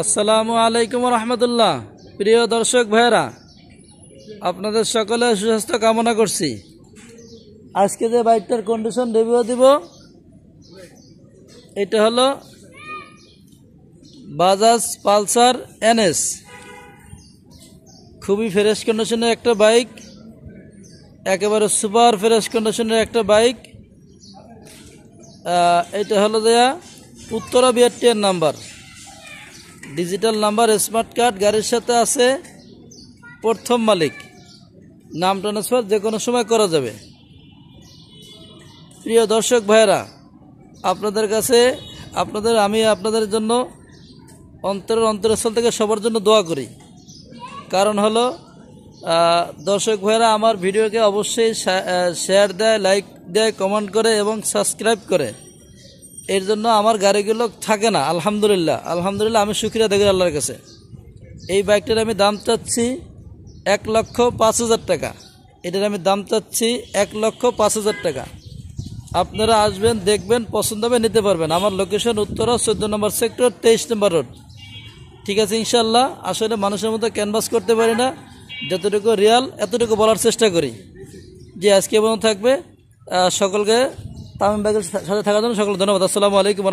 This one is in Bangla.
আসসালামু আলাইকুম রহমতুল্লাহ। প্রিয় দর্শক ভাইরা, আপনাদের সকলে সুস্বাস্থ্য কামনা করছি। আজকে যে বাইকটার কন্ডিশন রিভিউ দিব, এটা হলো বাজাজ পালসার NS। খুবই ফ্রেশ কন্ডিশনের একটা বাইক, একেবারে সুপার ফ্রেশ কন্ডিশনের একটা বাইক। এটা হলো দেয়া উত্তরা বিআরটিএর number, digital number, smart card গাড়ির সাথে আছে। প্রথম মালিক, নাম ট্রান্সফার যে কোনো সময় করা যাবে। প্রিয় দর্শক ভাইরা, আপনাদের কাছে আমি আপনাদের জন্য অন্তরস্থল থেকে সবার জন্য দোয়া করি। কারণ হলো দর্শক ভাইরা আমার ভিডিওকে অবশ্যই শেয়ার দেয়, লাইক দেয়, কমেন্ট করে এবং সাবস্ক্রাইব করে। এর জন্য আমার গাড়িগুলো থাকে না। আলহামদুলিল্লাহ আমি শুকরিয়া দেখি আল্লাহর কাছে। এই বাইকটার আমি দাম চাচ্ছি 1,05,000 টাকা। এটার আমি দাম চাচ্ছি 1,05,000 টাকা। আপনারা আসবেন, দেখবেন, পছন্দ হবে, নিতে পারবেন। আমার লোকেশন উত্তরা 14 নম্বর সেক্টর, 23 নম্বর রোড। ঠিক আছে ইনশাল্লাহ। আসলে মানুষের মতো ক্যানভাস করতে পারি না, যতটুকু রিয়াল এতটুকু বলার চেষ্টা করি। যে আজকে এবং থাকবে সকলকে তামিম বাইকের সাথে থাকার জন্য সকলকে ধন্যবাদ। আসসালামু আলাইকুম।